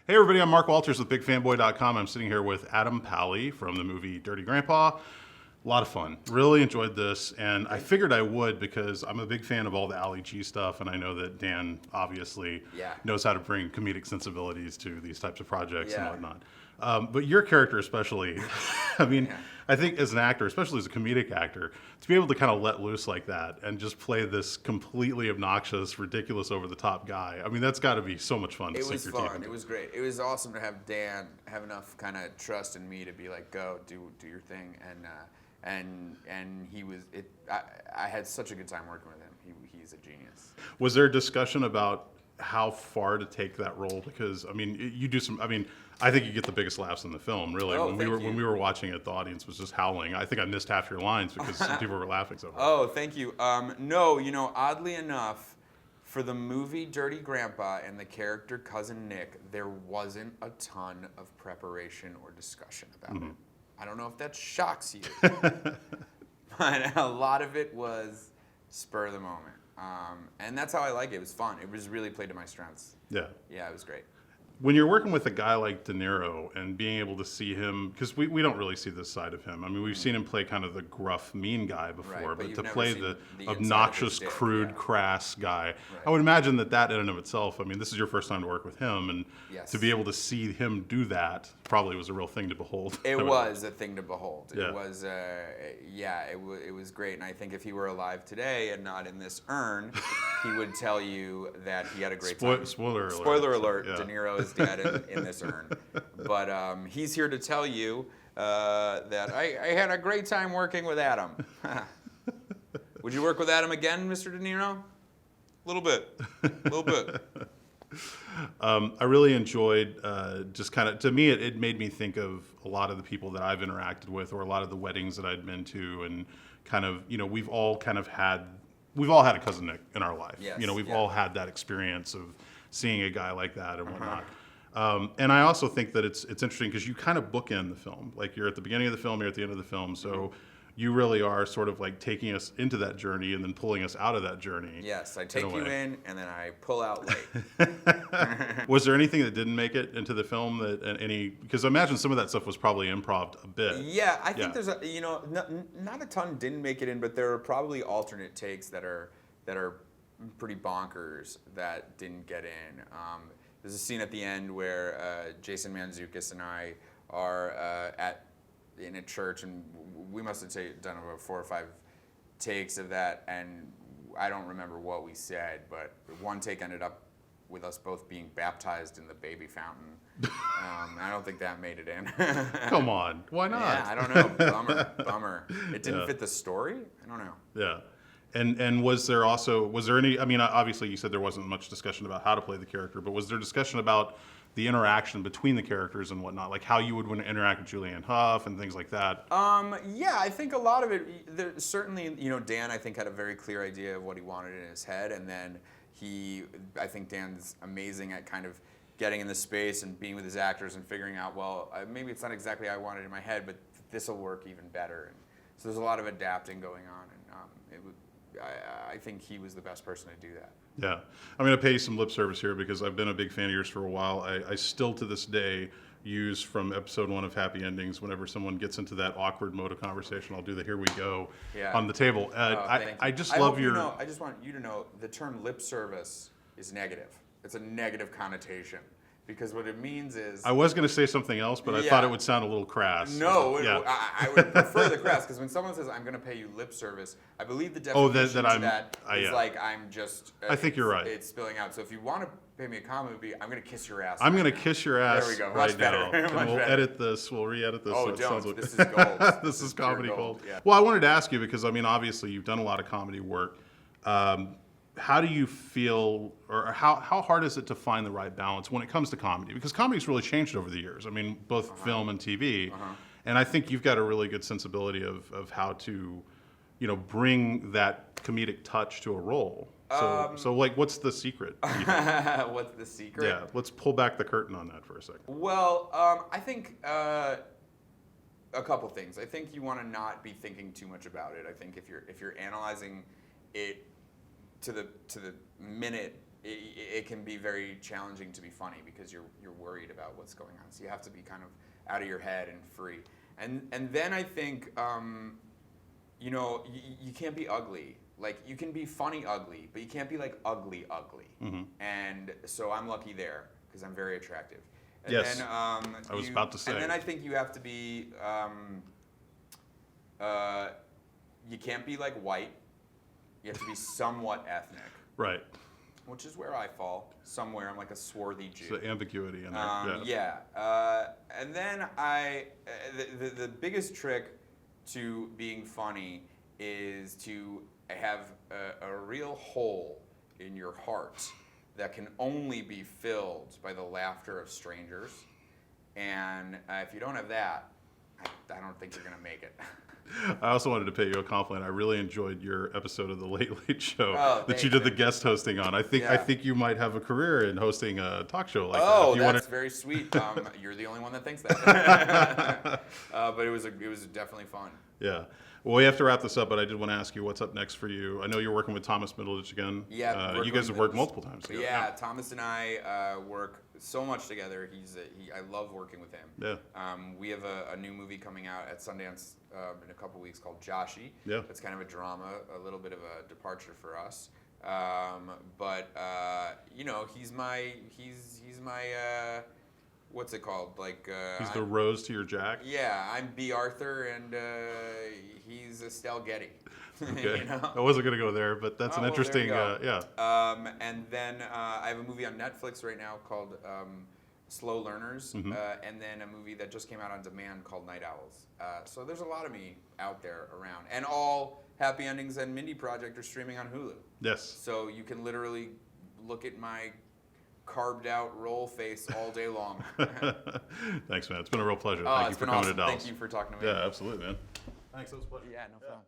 Hey everybody, I'm Mark Walters with BigFanboy.com. I'm sitting here with Adam Pally from the movie Dirty Grandpa. A lot of fun. Really enjoyed this, and I figured I would because I'm a big fan of all the Ali G stuff, and I know that Dan obviously knows how to bring comedic sensibilities to these types of projects and whatnot. But your character especially, I mean, I think as an actor, especially as a comedic actor, to be able to kind of let loose like that and just play this completely obnoxious, ridiculous, over-the-top guy, I mean, that's got to be so much fun to sink your teeth into. It was great. It was awesome to have Dan have enough kind of trust in me to be like, go, do your thing, and he was. I had such a good time working with him. He's a genius. Was there a discussion about how far to take that role? Because I mean, you do some. I mean, I think you get the biggest laughs in the film. Really, when we were watching it, the audience was just howling. I think I missed half your lines because people were laughing so hard. Oh, thank you. No, oddly enough, for the movie Dirty Grandpa and the character Cousin Nick, there wasn't a ton of preparation or discussion about it. I don't know if that shocks you, but a lot of it was spur of the moment. And that's how I like it. It was fun. It was really played to my strengths. Yeah. Yeah, it was great. When you're working with a guy like De Niro and being able to see him, because we don't really see this side of him. I mean, we've seen him play kind of the gruff, mean guy before, but to play the obnoxious, crude, crass guy, I would imagine that in and of itself, I mean, this is your first time to work with him, and to be able to see him do that probably was a real thing to behold. It was a thing to behold. Yeah. It was, it was great. And I think if he were alive today and not in this urn, he would tell you that he had a great time. Spoiler alert. Spoiler alert, De Niro is dead in this urn. But he's here to tell you that I had a great time working with Adam. Would you work with Adam again, Mr. De Niro? A little bit. I really enjoyed just kind of, to me, it made me think of a lot of the people that I've interacted with or a lot of the weddings that I'd been to, and kind of, we've all had a Cousin Nick in our life. Yes, we've all had that experience of seeing a guy like that and whatnot. And I also think that it's interesting because you kind of bookend the film. Like you're at the beginning of the film, you're at the end of the film. So you really are sort of like taking us into that journey and then pulling us out of that journey. Yes, I take you in and then I pull out late. Was there anything that didn't make it into the film because I imagine some of that stuff was probably improv a bit. Yeah, I think there's not a ton didn't make it in, but there are probably alternate takes that are pretty bonkers that didn't get in. There's a scene at the end where Jason Mantzoukas and I are in a church, and we must have done about 4 or 5 takes of that, and I don't remember what we said, but one take ended up with us both being baptized in the baby fountain. I don't think that made it in. Come on, why not? Yeah, I don't know. Bummer. It didn't fit the story? I don't know. Yeah. And was there any, I mean, obviously you said there wasn't much discussion about how to play the character, but was there discussion about the interaction between the characters and whatnot, like how you would want to interact with Julianne Hough and things like that? Yeah, I think a lot of it, certainly, Dan, I think, had a very clear idea of what he wanted in his head, and then I think Dan's amazing at kind of getting in the space and being with his actors and figuring out, well, maybe it's not exactly how I wanted it in my head, but this will work even better. And so there's a lot of adapting going on, and I think he was the best person to do that. Yeah. I'm going to pay you some lip service here because I've been a big fan of yours for a while. I still to this day use from episode 1 of Happy Endings whenever someone gets into that awkward mode of conversation. I'll do the here we go on the table. I just love your... I just want you to know the term lip service is negative. It's a negative connotation. Because what it means is... I was going to say something else, but I thought it would sound a little crass. No, I would prefer the crass, because when someone says, I'm going to pay you lip service, I believe the definition of that is like I'm just... I think you're right. It's spilling out. So if you want to pay me a comment, it would be, I'm going to kiss your ass. I'm going to kiss your ass. There we go. Much Much better. And we'll edit this. We'll re-edit this. Oh, so don't. Like, this is gold. This is comedy gold. Yeah. Well, I wanted to ask you, because, I mean, obviously you've done a lot of comedy work. How do you feel, or how hard is it to find the right balance when it comes to comedy? Because comedy's really changed over the years. I mean, both film and TV. And I think you've got a really good sensibility of how to, bring that comedic touch to a role. So like, what's the secret? What's the secret? Yeah, let's pull back the curtain on that for a second. Well, I think a couple things. I think you want to not be thinking too much about it. I think if you're analyzing it to the minute it can be very challenging to be funny because you're worried about what's going on. So you have to be kind of out of your head and free. And then I think you know, you can't be ugly. Like, you can be funny ugly, but you can't be like ugly. And so I'm lucky there because I'm very attractive. And Yes. then, I was about to say. And then I think you have to be. You can't be like white. You have to be somewhat ethnic. Right. Which is where I fall. Somewhere I'm like a swarthy Jew. So ambiguity in there. And then the biggest trick to being funny is to have a real hole in your heart that can only be filled by the laughter of strangers. And if you don't have that, I don't think you're going to make it. I also wanted to pay you a compliment. I really enjoyed your episode of the Late Late Show that thanks, you did the man. guest hosting on. I think you might have a career in hosting a talk show like that. Oh, If you that's wanna- very sweet. You're the only one that thinks that. But it was definitely fun. Yeah. Well, we have to wrap this up, but I did want to ask you what's up next for you. I know you're working with Thomas Middleditch again. Yeah, you guys have worked multiple times together. Yeah, Thomas and I work so much together. I love working with him. Yeah. We have a new movie coming out at Sundance in a couple weeks called Joshi. Yeah. It's kind of a drama, a little bit of a departure for us. You know, he's my what's it called? Like He's the Rose to your Jack. yeah, I'm B. Arthur and he's Estelle Getty. Okay. You know? I wasn't going to go there, but that's an Oh, well, there interesting, you go. yeah. And then I have a movie on Netflix right now called Slow Learners, Mm-hmm. and then a movie that just came out on demand called Night Owls. So there's a lot of me out there around. And all Happy Endings and Mindy Project are streaming on Hulu. Yes. So you can literally look at my carved out roll face all day long. Thanks, man. It's been a real pleasure. Oh, Thank you it's for been coming awesome. to Dallas. Thank you for talking to me. Yeah, absolutely, man. Thanks. That was a pleasure. Yeah, no problem.